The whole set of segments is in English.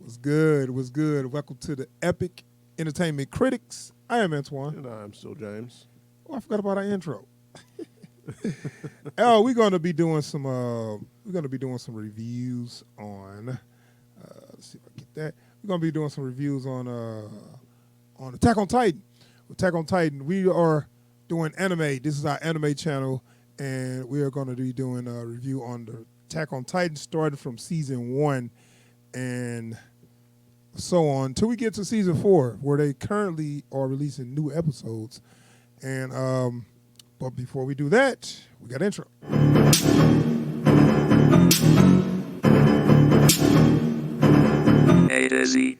Was good. Was good. Welcome to the Epic Entertainment Critics. I am Antoine. And I'm still James. Oh, I forgot about our intro. Oh, we're gonna be doing some. Reviews on. Let's see if I get that. We're gonna be doing some reviews on Attack on Titan. Attack on Titan. We are doing anime. This is our anime channel, and we are going to be doing a review on the Attack on Titan, started from season 1 and so on till we get to season 4, where they currently are releasing new episodes. And but before we do that, we got intro. A to Z.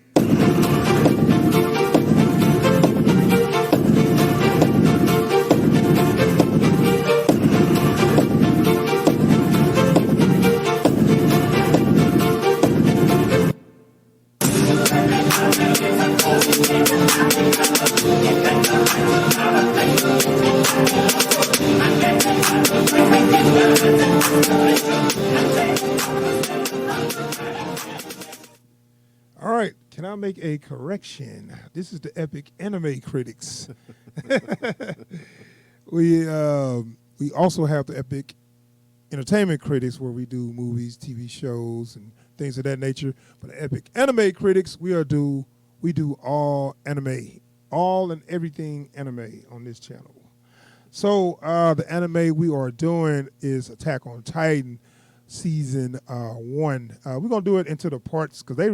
All right, can I make a correction? This is the Epic Anime Critics. We also have the Epic Entertainment Critics, where we do movies, TV shows, and things of that nature. But the Epic Anime Critics, we do all anime, all and everything anime on this channel. So the anime we are doing is Attack on Titan, season 1. We're gonna do it into the parts because they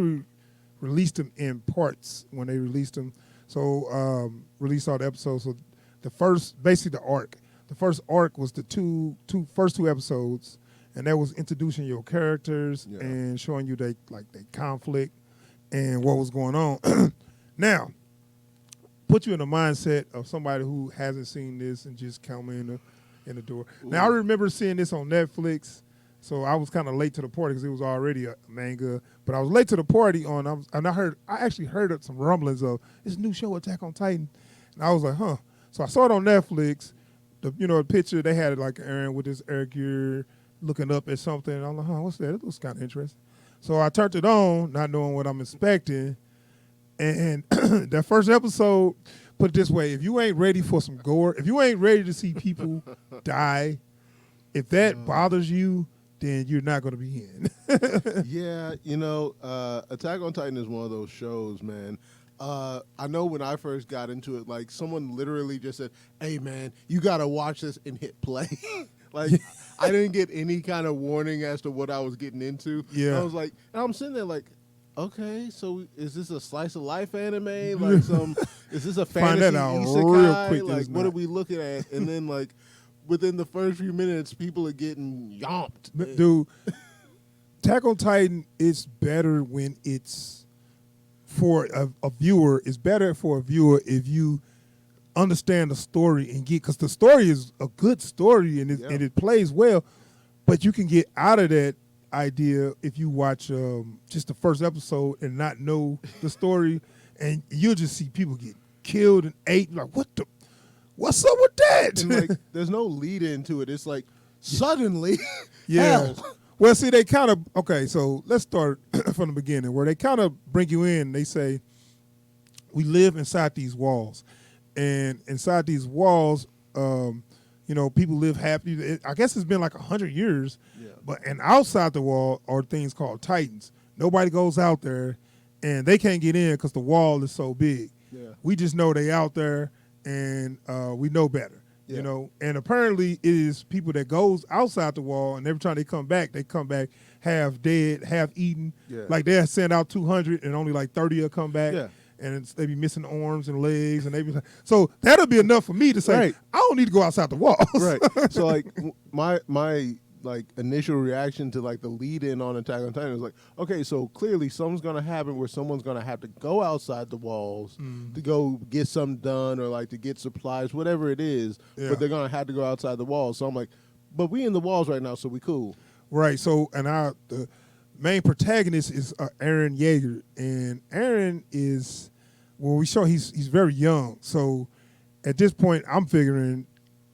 released them in parts when they released them. So released all the episodes. So the first, basically the arc. The first arc was the first two episodes, and that was introducing your characters and showing you they conflict and what was going on. Now, put you in the mindset of somebody who hasn't seen this and just come in the door. Ooh. Now, I remember seeing this on Netflix, so I was kind of late to the party because it was already a manga. But I was late to the party I actually heard some rumblings of this new show, Attack on Titan, and I was like, huh. So I saw it on Netflix. The picture, they had it like Aaron with his air gear looking up at something. And I'm like, huh, what's that? It looks kind of interesting. So I turned it on, not knowing what I'm expecting. And that first episode, put it this way, if you ain't ready for some gore, if you ain't ready to see people die, if that bothers you, then you're not going to be in. Yeah, Attack on Titan is one of those shows, man. I know when I first got into it, like someone literally just said, "Hey, man, you got to watch this," and hit play. Like, I didn't get any kind of warning as to what I was getting into. Yeah. I was like, and I'm sitting there like, okay, so is this a slice of life anime? Like is this a fantasy Find that out isekai? real quick. Like, what are we looking at? And then like within the first few minutes, people are getting yomped. Dude, Attack on Titan is better when it's for a viewer. It's better for a viewer if you understand the story and because the story is a good story and it plays well, but you can get out of that idea if you watch just the first episode and not know the story, and you'll just see people get killed and ate. Like, what's up with that? And like, there's no lead into it. It's like suddenly, yeah. hell. Well, see, they kind of okay. So let's start from the beginning, where they kind of bring you in. They say we live inside these walls, and inside these walls, people live happy. I guess it's been like 100 years. Yeah. And outside the wall are things called Titans. Nobody goes out there, and they can't get in because the wall is so big. Yeah. We just know they out there, and we know better. Yeah. And apparently it is people that goes outside the wall, and every time they come back half dead, half eaten. Yeah. Like they send out 200, and only like 30 will come back. Yeah. And they be missing arms and legs, and they be like, so that'll be enough for me to say, right, I don't need to go outside the walls. Right. So like my like initial reaction to like the lead in on Attack on Titan was like, okay, so clearly something's gonna happen where someone's gonna have to go outside the walls to go get something done or like to get supplies, whatever it is. Yeah. But they're gonna have to go outside the walls. So I'm like, but we in the walls right now, so we cool. Right. So the main protagonist is Aaron Yeager, and Aaron is he's very young. So at this point, I'm figuring,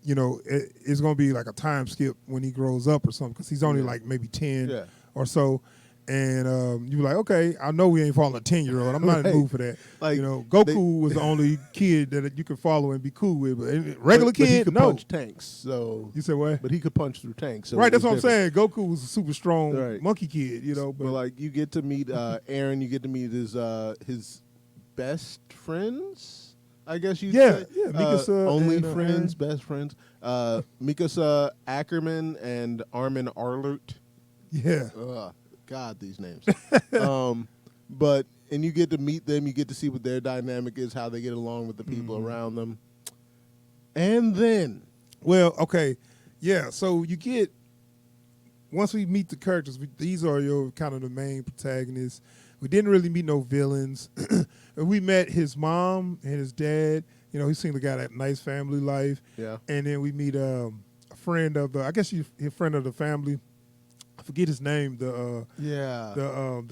it's going to be like a time skip when he grows up or something, because he's only like maybe 10 or so. And you were like, okay, I know we ain't following a 10-year-old. I'm not in the Right. mood for that. Like, you know, Goku was the only kid that you could follow and be cool with. But regular but he kid, could no. punch tanks. So You said what? but he could punch through tanks. So Right, it that's was what I'm different. saying. Goku was a super strong Right. monkey kid, you know. But But like you get to meet Aaron, you get to meet his best friends. I guess you'd Yeah, say. yeah, Mikasa only and, friends, best friends. Mikasa Ackerman and Armin Arlert. yeah, God, these names. And you get to meet them. You get to see what their dynamic is, how they get along with the people around them. And then, well, okay, yeah. So you get once we meet the characters, these are your kind of the main protagonists. We didn't really meet no villains. We met his mom and his dad. You know, he seemed to got a nice family life. yeah, And then we meet a friend of the, I guess he's a friend of the family. I forget his name. The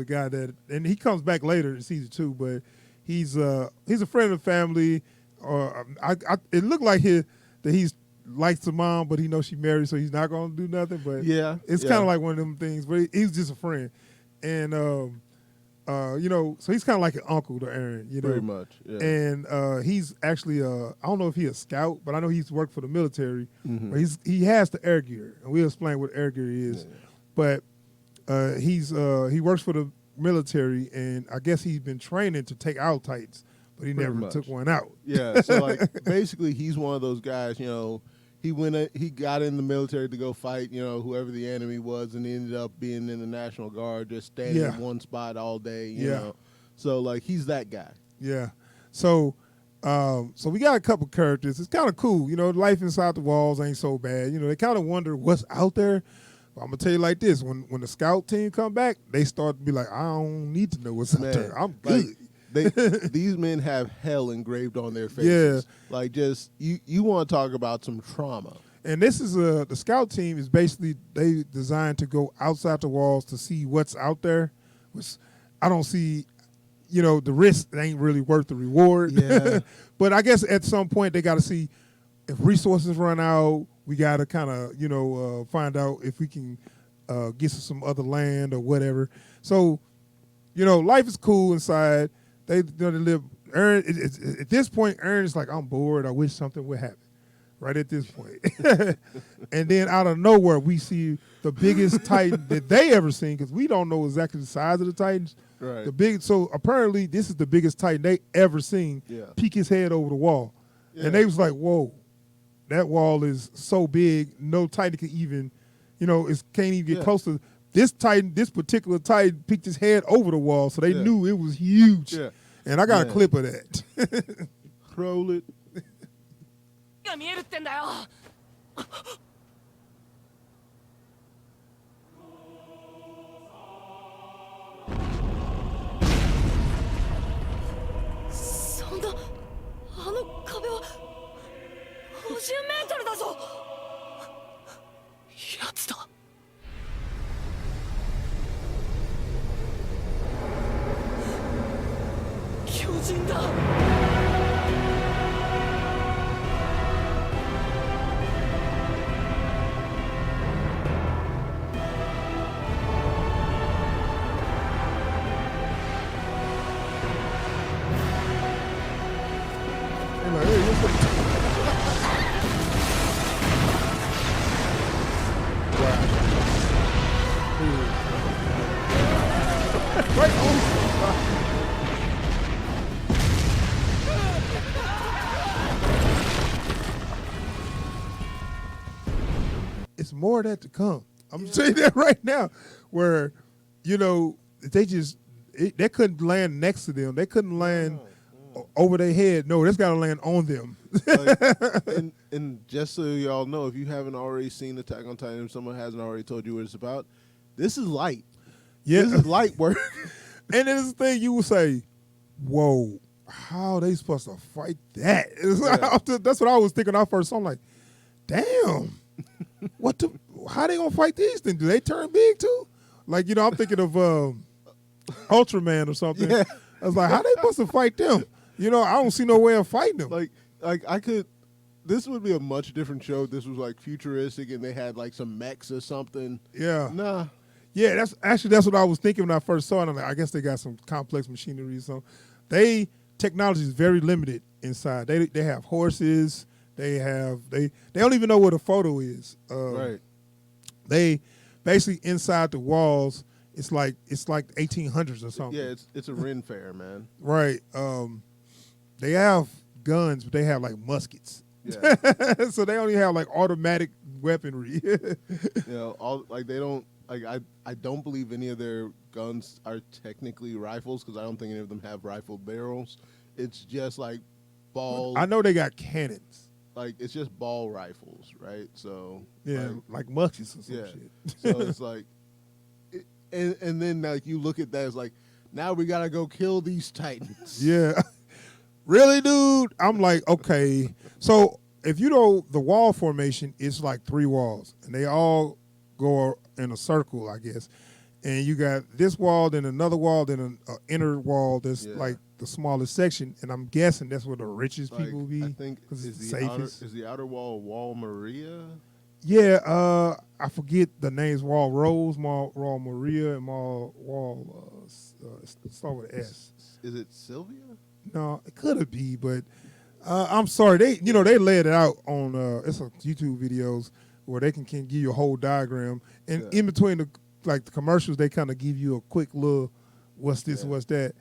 guy that, and he comes back later in season 2, but he's a friend of the family. It looked like that he's likes the mom, but he knows she married, so he's not gonna do nothing. But yeah, it's kind of like one of them things. But he's just a friend, and you know, so he's kind of like an uncle to Aaron, you know, pretty much. Yeah. And he's actually I don't know if he's a scout, but I know he's worked for the military. Mhm. But he has the air gear, and we'll explain what air gear is. Yeah. But he works for the military, and I guess he's been training to take out Titans, but he Pretty never much. took one out. Yeah, so like basically he's one of those guys, you know, he got in the military to go fight, you know, whoever the enemy was, and he ended up being in the National Guard, just standing Yeah. in one spot all day, you Yeah. know. So like he's that guy. Yeah. So we got a couple characters. It's kind of cool. You know, life inside the walls ain't so bad. You know, they kind of wonder what's out there. But I'm going to tell you like this. When the scout team come back, they start to be like, I don't need to know what's out Man, there. I'm like, good. these men have hell engraved on their faces. Like just you want to talk about some trauma. And this is the scout team is basically they designed to go outside the walls to see what's out there, which I don't see, you know, the risk ain't really worth the reward. Yeah. But I guess at some point they got to see if resources run out, we got to kind of, you know, find out if we can get some other land or whatever. So, you know, life is cool inside. They live. Aaron, at this point, Aaron is like, I'm bored. I wish something would happen. Right at this point. And then out of nowhere, we see the biggest Titan that they ever seen, because we don't know exactly the size of the Titans. Right. So apparently this is the biggest Titan they ever seen peek his head over the wall. Yeah. And they was like, whoa, that wall is so big, no Titan can even, you know, can't even get close to this Titan. This particular Titan peeked his head over the wall, so they knew it was huge. Yeah. And I got a clip of that. Roll it. が見えるってんだよ。そんなあの壁は50メートルだぞ。やつだ。巨人だ。They're like, hey, what's up? Right on. It's more of that to come. I'm saying that right now, where, you know, they couldn't land next to them. They couldn't land over their head. No, that's got to land on them. Like, and just so y'all know, if you haven't already seen Attack on Titan, if someone hasn't already told you what it's about, this is light. Yeah. This is light work. And then this thing you will say, whoa, how they supposed to fight that? It's like, that's what I was thinking when I first saw. I'm like, damn, how they gonna fight these things? Do they turn big too? Like, you know, I'm thinking of Ultraman or something. Yeah. I was like, how they supposed to fight them? You know, I don't see no way of fighting them. like I could. This would be a much different show if this was like futuristic and they had like some mechs or something. Yeah. Nah. Yeah, that's what I was thinking when I first saw it. I'm like, I guess they got some complex machinery or something. Technology is very limited inside. They have horses. They don't even know what a photo is. Right. They basically inside the walls. It's like 1800s or something. Yeah, it's a Ren fair, man. Right. They have guns, but they have like muskets. Yeah. So they only have like automatic weaponry. All like they don't like I don't believe any of their guns are technically rifles because I don't think any of them have rifle barrels. It's just like ball. I know they got cannons. Like it's just ball rifles, right? So yeah, like muskets or some shit. So it's like, and then like you look at that, it's like now we gotta go kill these titans. Yeah, really, dude. I'm like, okay. So if you know the wall formation, it's like 3 walls, and they all go in a circle, I guess. And you got this wall, then another wall, then an inner wall that's like the smallest section. And I'm guessing that's where the richest people be. I think because it's the safest. safest. Is the outer wall Maria? Yeah, I forget the names. Wall Rose, Wall Maria, and Wall start with an S. Is it Sylvia? No, it could be, but I'm sorry. They laid it out on it's some YouTube videos where they can give you a whole diagram, and in between the commercials, they kind of give you a quick little what's this, what's that.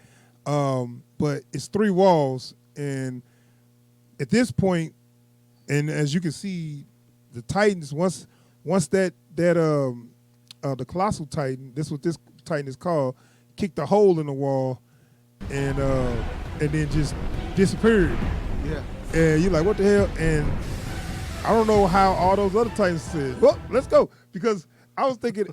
But it's 3 walls, and at this point, and as you can see, the Titans once that the Colossal Titan, this is what this Titan is called, kicked a hole in the wall, and then just disappeared. Yeah. And you're like, what the hell? And I don't know how all those other Titans said, well, let's go. Because I was thinking,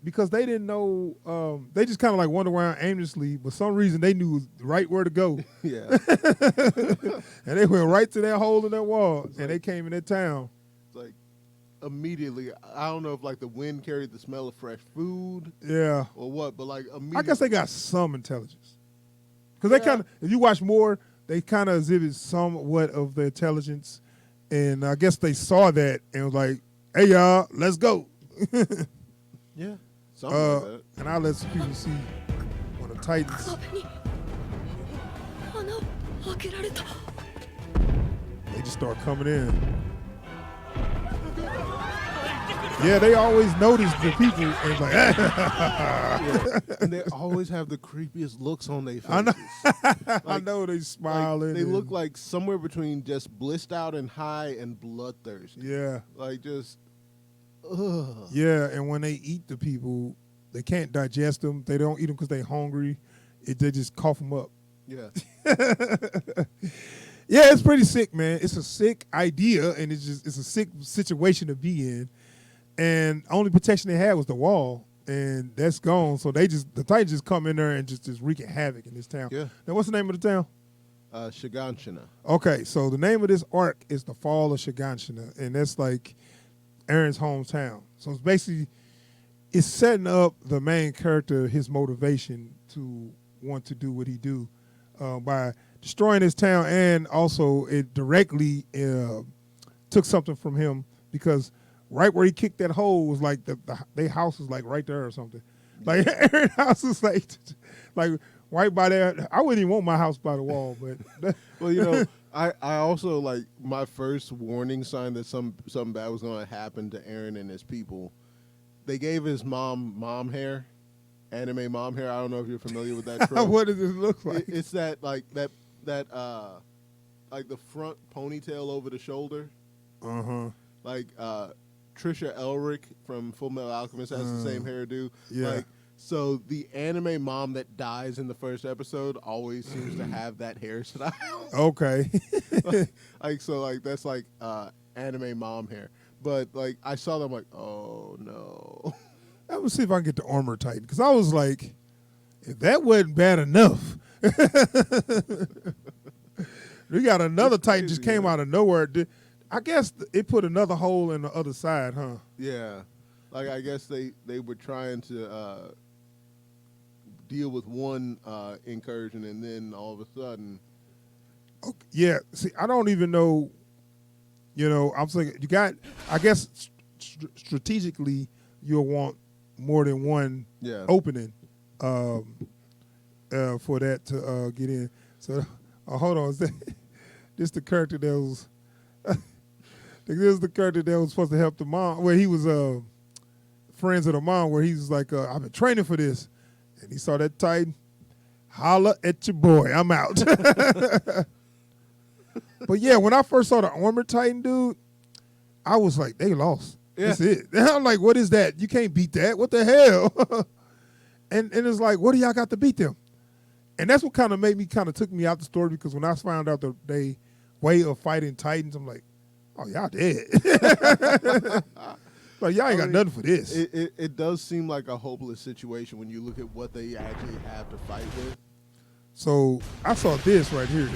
because they didn't know, they just kind of like wandered around aimlessly, but some reason they knew right where to go. Yeah. And they went right to that hole in that wall, and they came in that town. It's like, immediately, I don't know if like the wind carried the smell of fresh food. Yeah. Or what, but like immediately. I guess they got some intelligence. Because they kind of, if you watch more, they kind of exhibit somewhat of the intelligence. And I guess they saw that and was like, hey, y'all, let's go. Yeah. Something like that. And I'll let some people see one of the Titans. 壁に穴を開けられた。 They just start coming in. Yeah, they always notice the people and like, Yeah. And they always have the creepiest looks on their faces. I know. Like, I know they smiling. they look like somewhere between just blissed out and high and bloodthirsty. Yeah. Like just, ugh. Yeah, and when they eat the people, they can't digest them. They don't eat them because they're hungry. They just cough them up. Yeah. Yeah, it's pretty sick, man. It's a sick idea, and it's a sick situation to be in. And only protection they had was the wall, and that's gone. So the Titans just come in there and just wreaking havoc in this town. Yeah. Now, what's the name of the town? Shiganshina. Okay, so the name of this arc is the Fall of Shiganshina, and that's like Aaron's hometown. So it's setting up the main character, his motivation to want to do what he do by destroying his town, and also it directly took something from him because right where he kicked that hole was like their house was like right there or something. Like Aaron's house is like right by there. I wouldn't even want my house by the wall, but Well, I also like my first warning sign that something bad was going to happen to Aaron and his people. They gave his mom hair, anime mom hair. I don't know if you're familiar with that trope. what does it look like? It's that like that like the front ponytail over the shoulder. Like Trisha Elric from Full Metal Alchemist has the same hairdo. Yeah. Like, so the anime mom that dies in the first episode always seems to have that hairstyle. Okay. like that's like anime mom hair. But like I saw them like, oh no. I'm gonna see if I can get the Armor Titan because I was like, if that wasn't bad enough, we got another Titan just came out of nowhere. I guess it put another hole in the other side, huh? Yeah, like I guess they were trying to deal with one incursion, and then all of a sudden, Okay. Yeah. See, I don't even know. I'm saying you got. I guess strategically, you'll want more than one Yeah. opening for that to get in. So hold on, this the character that was. This is the character that was supposed to help the mom. Where he was friends of the mom, where he's like, I've been training for this, and he saw that Titan. Holla at your boy, I'm out. But yeah, when I first saw the Armored Titan dude, I was like, they lost. Yeah. That's it. I'm like, what is that? You can't beat that. What the hell? and it's like, what do y'all got to beat them? And that's what kind of took me out the story, because when I found out the way of fighting Titans, I'm like, oh, y'all dead. Like, y'all ain't got nothing for this. It does seem like a hopeless situation when you look at what they actually have to fight with. So I saw this right here.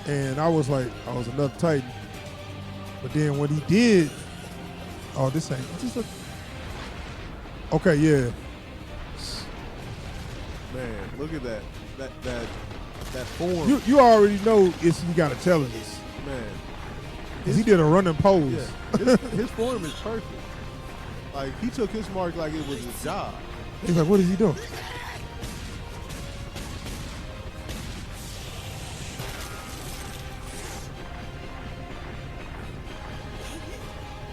And I was like, I was another Titan. But then when he did, oh, this ain't. Okay, yeah. Man, look at that. That form. You already know it's you got intelligence. Man. Because he did a running pose. Yeah. His form is perfect. Like, he took his mark like it was his job. He's like, what is he doing?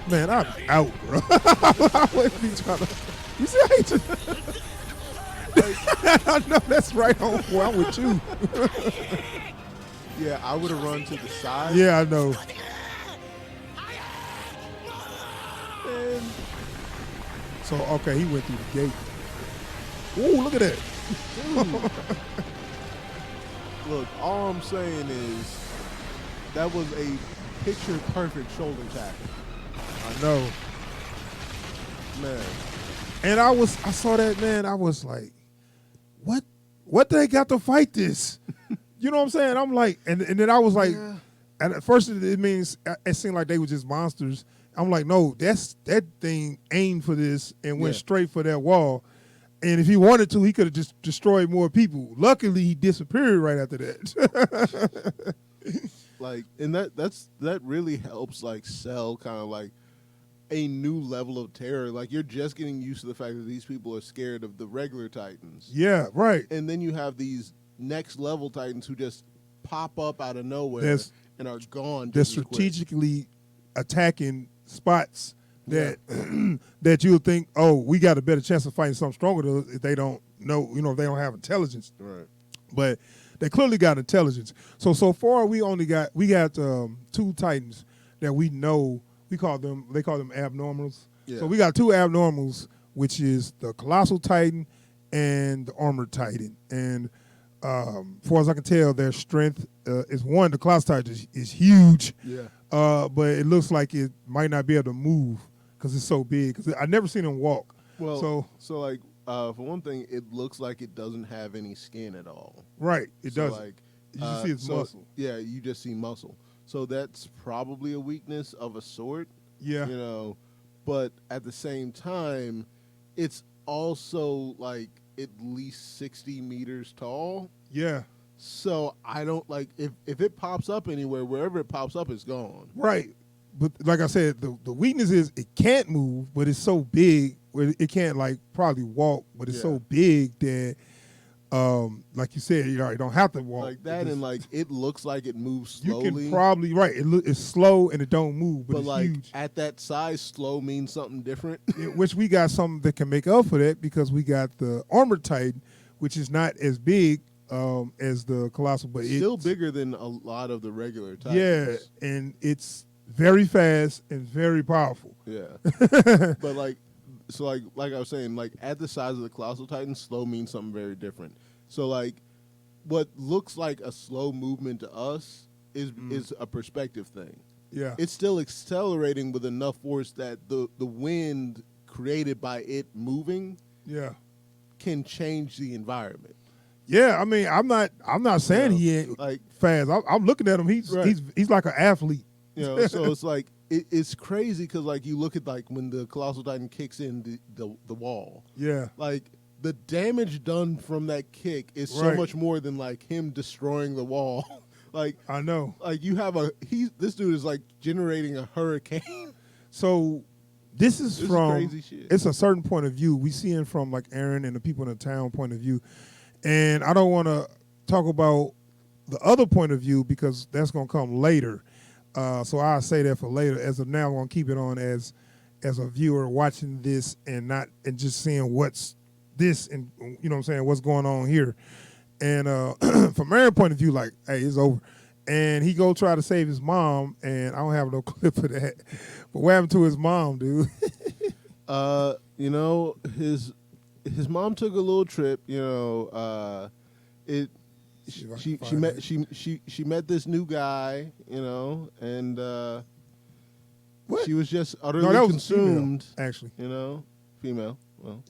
Man, I'm out, bro. I wouldn't be trying to. You see, I hate you. I know that's right on. Well, I'm with you. Yeah, I would have run to the side. Yeah, I know. And So, okay, he went through the gate. Ooh, look at that. look, all I'm saying is that was a picture-perfect shoulder tackle. I know. Man. And I saw that, man. I was like, what they got to fight this? You know what I'm saying? I'm like, and then I was like, Yeah. and at first it seemed like they were just monsters. I'm like, no, that thing aimed for this and went straight for that wall. And if he wanted to, he could have just destroyed more people. Luckily, he disappeared right after that. Like, and that really helps, like, sell kind of like a new level of terror. Like, you're just getting used to the fact that these people are scared of the regular Titans. Yeah, right. And then you have these next level Titans who just pop up out of nowhere and are gone. They're just as quick. strategically attacking spots that that you would think, oh, we got a better chance of fighting something stronger if they don't know, if they don't have intelligence. Right. But they clearly got intelligence. So far we got two Titans that we know. They call them abnormals. Yeah. So we got two abnormals, which is the Colossal Titan and the Armored Titan. And as far as I can tell, their strength is one. The Colossal Titan is huge. Yeah. But it looks like it might not be able to move because it's so big. Because I never seen him walk. Well, so like for one thing, it looks like it doesn't have any skin at all. Right. It doesn't. Like, you just see its muscle. Yeah, you just see muscle. So that's probably a weakness of a sort. Yeah. But at the same time, it's also like at least 60 meters tall. Yeah. So I don't like if it pops up anywhere, wherever it pops up, it's gone. Right. But like I said, the weakness is it can't move, but it's so big where it can't like probably walk, but it's so big that like you said, you don't have to walk. Like that, and like it looks like it moves slowly. You can probably it's slow and it don't move, but it's like huge. At that size, slow means something different. Which we got something that can make up for that because we got the Armored Titan, which is not as big as the Colossal, but still bigger than a lot of the regular Titans. Yeah, and it's very fast and very powerful. Yeah, but like I was saying, like at the size of the Colossal Titan, slow means something very different. So like, what looks like a slow movement to us is a perspective thing. Yeah, it's still accelerating with enough force that the wind created by it moving, can change the environment. Yeah, I mean, I'm not saying he ain't like fast. I'm looking at him. He's like an athlete. So it's like it's crazy because like you look at like when the Colossal Titan kicks in the wall. Yeah, like the damage done from that kick is so much more than like him destroying the wall. Like I know. like you have this dude is like generating a hurricane. So this is This is from crazy shit. It's a certain point of view. We see it from like Aaron and the people in the town point of view, and I don't want to talk about the other point of view because that's gonna come later. So I'll say that for later. As of now, I'm gonna keep it on as a viewer watching this and just seeing what's this and you know what I'm saying, what's going on here. And from Aaron's point of view, like, hey, it's over. And he go try to save his mom, and I don't have no clip of that. But what happened to his mom, dude? You know, his mom took a little trip. You know, she met this new guy. You know, and What? she was just No, utterly that was consumed. female, actually. You know, female. Well,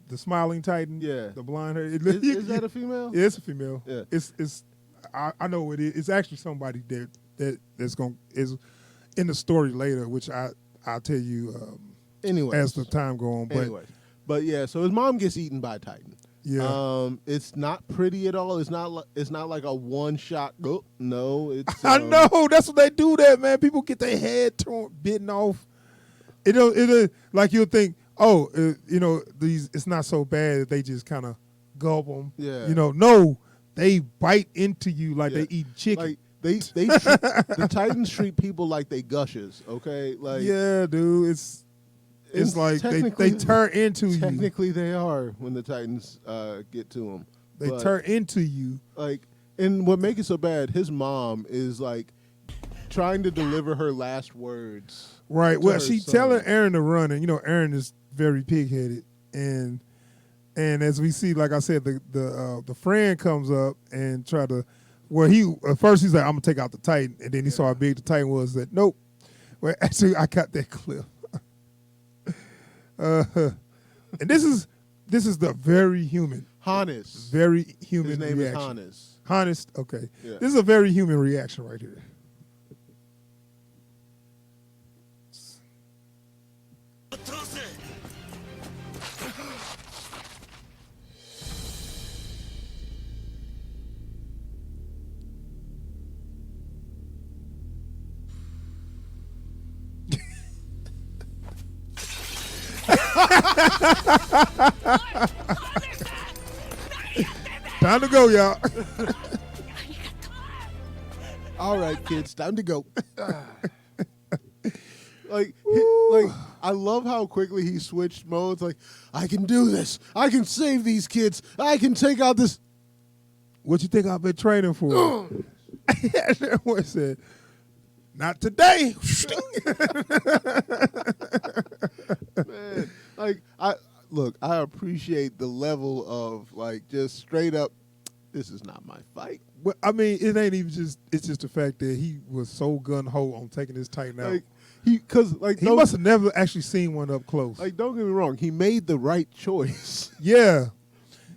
The smiling Titan, Yeah. the blonde hair. is that a female? Yeah, it's a female. Yeah. It's I know it is. It's actually somebody that's is in the story later, which I'll tell you Anyway, as the time go on. But but yeah, so his mom gets eaten by a Titan. yeah, It's not pretty at all. It's not like a one shot. Oh, no, it's. I know that's what they do. That man, people get their head bitten off. It like you'll think, oh, you know, it's not so bad that they just kind of gulp them. Yeah. You know, no, they bite into you like Yeah. they eat chicken. Like they treat, the Titans treat people like they gushes. Okay, like yeah, dude, it's and like they technically- turn into you. Technically, they are when the Titans get to them. They turn into you. Like, and what makes it so bad, his mom is like trying to deliver her last words. Right. to Well, her she's son. telling Aaron to run, and you know Aaron is very pig-headed, and as we see, like I said, the friend comes up and try to. Well, at first he's like, "I'm gonna take out the Titan," and then he saw how big the Titan was. That nope. Well, actually, I got that clip. And this is the very human, Hannes. very human His name reaction. is Hannes. Honest, okay. Yeah. This is a very human reaction right here. Time to go, y'all. All right, kids, time to go. like, I love how quickly he switched modes. Like, I can do this. I can save these kids. I can take out this. What you think I've been training for? What said? Not today. Man, like, I appreciate the level of like just straight up. This is not my fight. Well, I mean, it ain't even just. It's just the fact that he was so gun ho on taking his Titan out. Like he He must have never actually seen one up close. like don't get me wrong. He made the right choice. Yeah,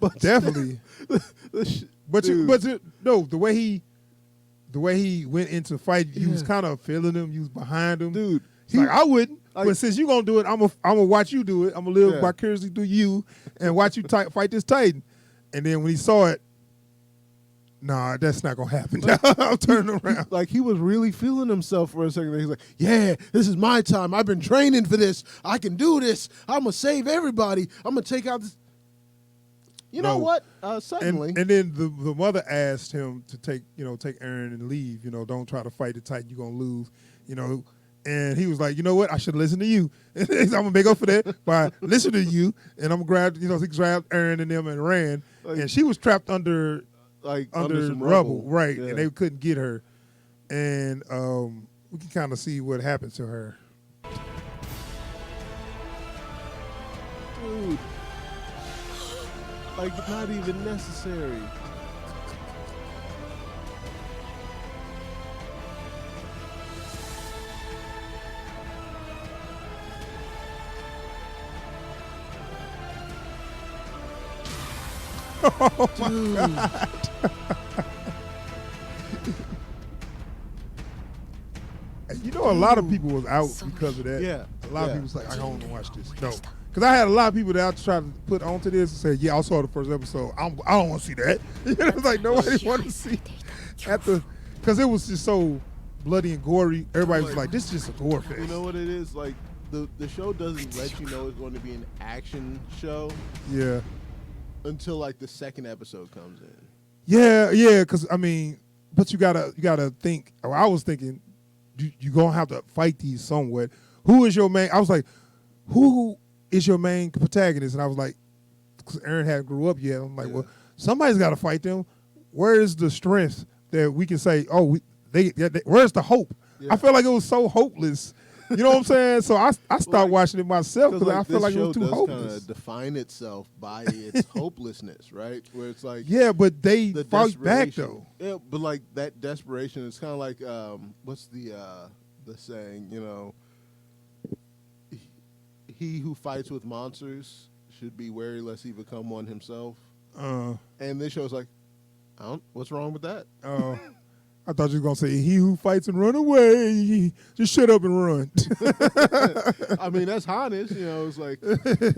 But definitely. dude. No, the way he went into fight, you was Yeah. kind of feeling him. You was behind him, Dude, He's like, I wouldn't, like- but since you gonna do it, I'm gonna watch you do it. I'm gonna live Yeah. vicariously through you and watch you fight this Titan. And then when he saw it, nah, that's not gonna happen. I'm turning around. like he was really feeling himself for a second. He's like, yeah, this is my time. I've been training for this. I can do this. I'm gonna save everybody. I'm gonna take out this. You know No. what? Suddenly, And then the mother asked him to take Aaron and leave. Don't try to fight the Titan. You're gonna lose. And he was like, you know what? I should listen to you. I'm gonna make up for that by listening to you. And I'm gonna grab, he grabbed Aaron and them and ran. Like- and she was trapped under some rubble, right? Yeah. And they couldn't get her. And we can kind of see what happened to her. Dude, like not even necessary. Dude. A lot of people was out because of that. Yeah, A lot of yeah. people was like, I don't want to watch this. No. Because I had a lot of people that I tried to put onto this and said, yeah, I saw the first episode. I don't want to see that. It's like nobody wanted to see. because it was just so bloody and gory. Everybody was like, "This is just a gore fest." You know what it is? Like the show doesn't let you know it's going to be an action show Yeah. until like the second episode comes in. Yeah, because I mean, but you gotta think. Or I was thinking, you gonna have to fight these somewhat. Who is your main? I was like, who is your main protagonist? And I was like, because Aaron hadn't grew up yet. I'm like, well, somebody's got to fight them. Where is the strength that we can say, oh, where's the hope? Yeah. I felt like it was so hopeless. You know what I'm saying? So I stopped watching it myself because I felt like it was too hopeless. This show does kind of define itself by its hopelessness, right? Where it's like, yeah, but they fight back though. Yeah, but like that desperation, it's kind of like what's the saying? You know, he who fights with monsters should be wary lest he become one himself. And this show's like, what's wrong with that? I thought you were going to say, he who fights and run away, just shut up and run. I mean, that's honest. You know, it's like,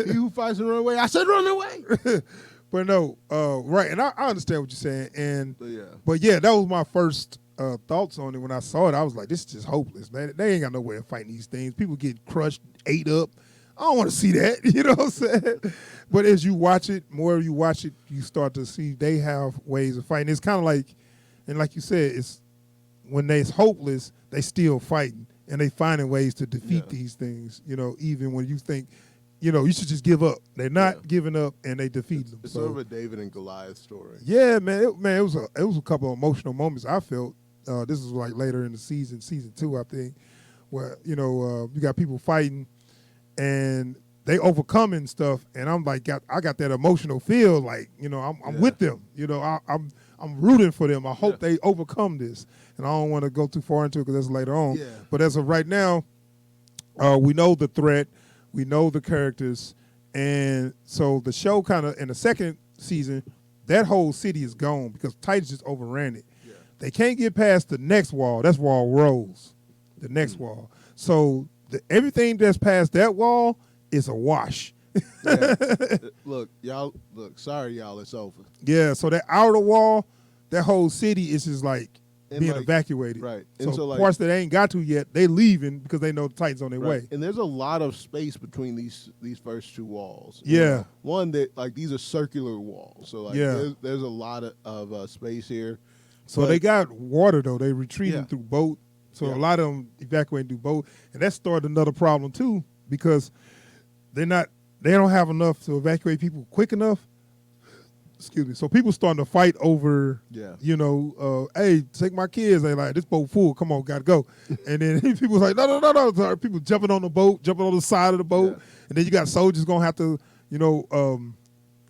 he who fights and run away, I said run away. But no, right. And I understand what you're saying. But yeah, that was my first thoughts on it. When I saw it, I was like, this is just hopeless, man. They ain't got no way of fighting these things. People get crushed, ate up. I don't want to see that. You know what I'm saying? But as you watch it, more you watch it, you start to see they have ways of fighting. It's kind of like, and like you said, it's when they's hopeless, they still fighting and they finding ways to defeat these things. You know, even when you think, you know, you should just give up. They're not giving up and they defeat them. It's sort of a David and Goliath story. Yeah, man. It was a couple of emotional moments I felt. This was like later in the season 2, I think, where you know you got people fighting and they overcoming stuff, and I'm like, I got that emotional feel, like, you know, I'm with them. You know, I'm rooting for them. I hope they overcome this, and I don't want to go too far into it because that's later on. Yeah. But as of right now, we know the threat, we know the characters, and so the show kind of in the second season, that whole city is gone because Titans just overran it. Yeah. They can't get past the next wall. That's Wall Rose, the next wall. So everything that's past that wall is a wash. Look, sorry, y'all, it's over. Yeah, so that outer wall, that whole city is just like being evacuated. Right. And so like, parts that they ain't got to yet, they leaving because they know the Titans on their way. And there's a lot of space between these first two walls. Yeah. You know, one that like these are circular walls. So like there's a lot of space here. So they got water though. They retreating through boat. So a lot of them evacuating through boat. And that started another problem too, because they don't have enough to evacuate people quick enough. Excuse me. So people starting to fight over, you know, hey, take my kids. They like, this boat full. Come on, gotta go. And then people was like, no. So people jumping on the boat, jumping on the side of the boat. And then you got soldiers gonna have to, you know,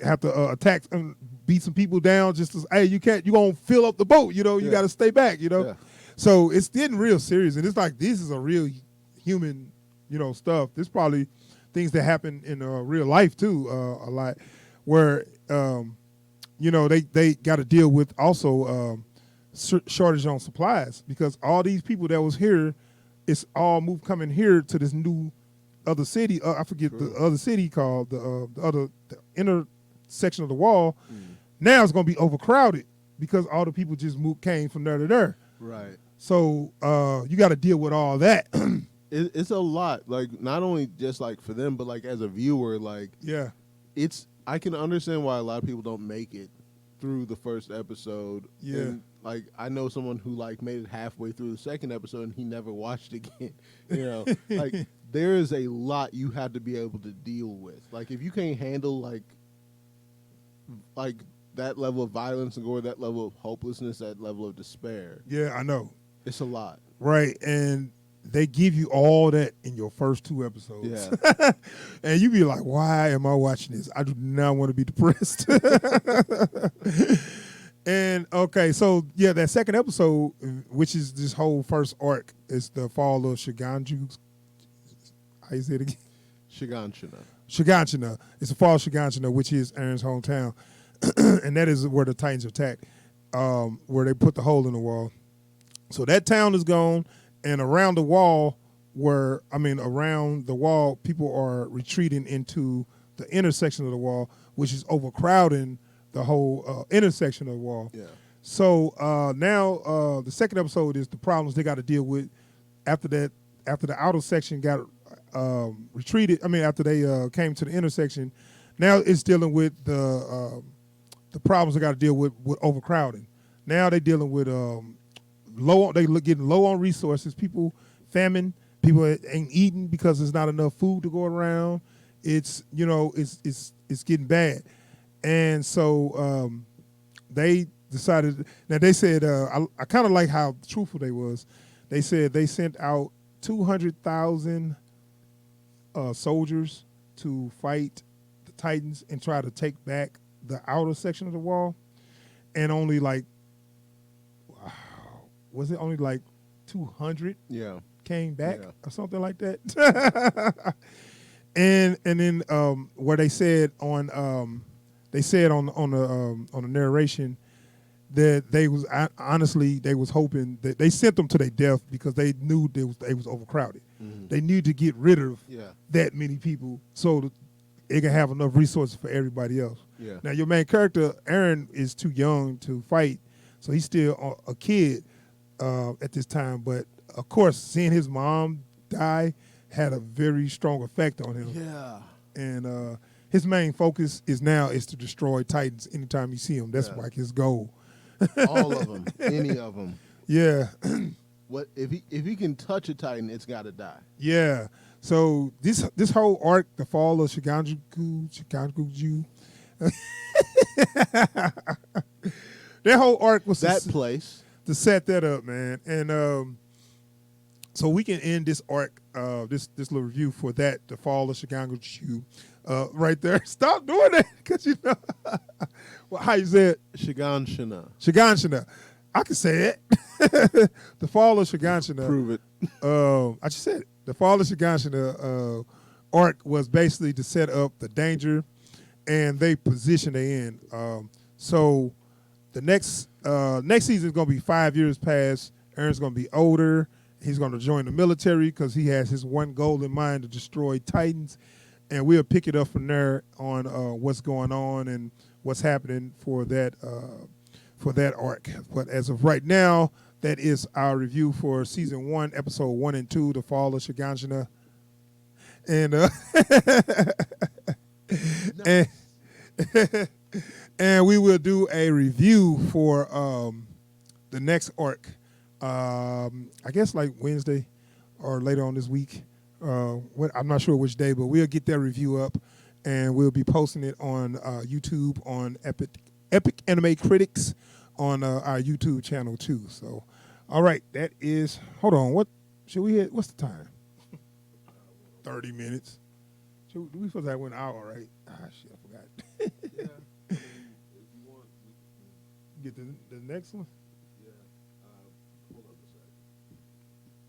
attack and beat some people down just to, hey, you gonna fill up the boat. You know, you gotta stay back, you know. Yeah. So it's getting real serious. And it's like, this is a real human, you know, stuff. This probably things that happen in real life too, a lot, where you know they got to deal with also shortage on supplies because all these people that was here, it's all coming here to this new other city. I forget the other city called the inner section of the wall. Now it's going to be overcrowded because all the people just came from there to there. Right. So you got to deal with all that. It's a lot, like not only just like for them, but like as a viewer, like I can understand why a lot of people don't make it through the first episode. Yeah, and, like I know someone who like made it halfway through the second episode and he never watched again. You know, like there is a lot you have to be able to deal with. Like if you can't handle like that level of violence and gore, that level of hopelessness, that level of despair. Yeah, I know. It's a lot. Right, and they give you all that in your first 2 episodes. Yeah. And you be like, why am I watching this? I do not want to be depressed. And, okay, so, yeah, that second episode, which is this whole first arc, is the fall of Shiganshina. How you say it again? Shiganshina. It's the fall of Shiganshina, which is Aaron's hometown. And that is where the Titans attack, where they put the hole in the wall. So that town is gone. And around the wall, people are retreating into the intersection of the wall, which is overcrowding the whole intersection of the wall. Yeah. So now the second episode is the problems they got to deal with after that. After the outer section got retreated, I mean after they came to the intersection, now it's dealing with the problems they got to deal with overcrowding. Now they're dealing with getting low on resources. People famine. People ain't eating because there's not enough food to go around. It's it's getting bad, and so they decided. Now they said I kind of like how truthful they was. They said they sent out 200,000 soldiers to fight the Titans and try to take back the outer section of the wall, and only like was it only like 200 came back or something like that. and then where they said on the narration that they was honestly they was hoping that they sent them to their death because they knew they was overcrowded. Mm-hmm. They needed to get rid of that many people so that it can have enough resources for everybody else. Yeah. Now your main character Aaron is too young to fight, so he's still a kid at this time. But of course, seeing his mom die had a very strong effect on him. Yeah. And his main focus is to destroy Titans anytime you see him. That's like his goal. All of them, any of them. Yeah. What if he can touch a Titan, it's got to die. Yeah. So this whole arc, the fall of Shiganshina, that whole arc was that place to set that up, man. And so we can end this arc, this little review for that, the fall of Shiganshina, right there. Stop doing that, because you know well, how you say it? Shiganshina. Shiganshina. I can say it. The fall of Shiganshina. Prove it. I just said it. The fall of Shiganshina arc was basically to set up the danger, and they position they in. So the next season is going to be 5 years past. Aaron's going to be older. He's going to join the military because he has his one goal in mind to destroy Titans. And we'll pick it up from there on what's going on and what's happening for that arc. But as of right now, that is our review for season 1, episode 1 and 2, The Fall of Shiganshina. And and we will do a review for the next arc. I guess like Wednesday or later on this week. I'm not sure which day, but we'll get that review up, and we'll be posting it on YouTube on Epic Anime Critics on our YouTube channel too. So, all right, that is. Hold on, what should we hit? What's the time? 30 minutes. We supposed to have 1 hour, right? Ah, shit, I forgot. Yeah. If you want, get the next one.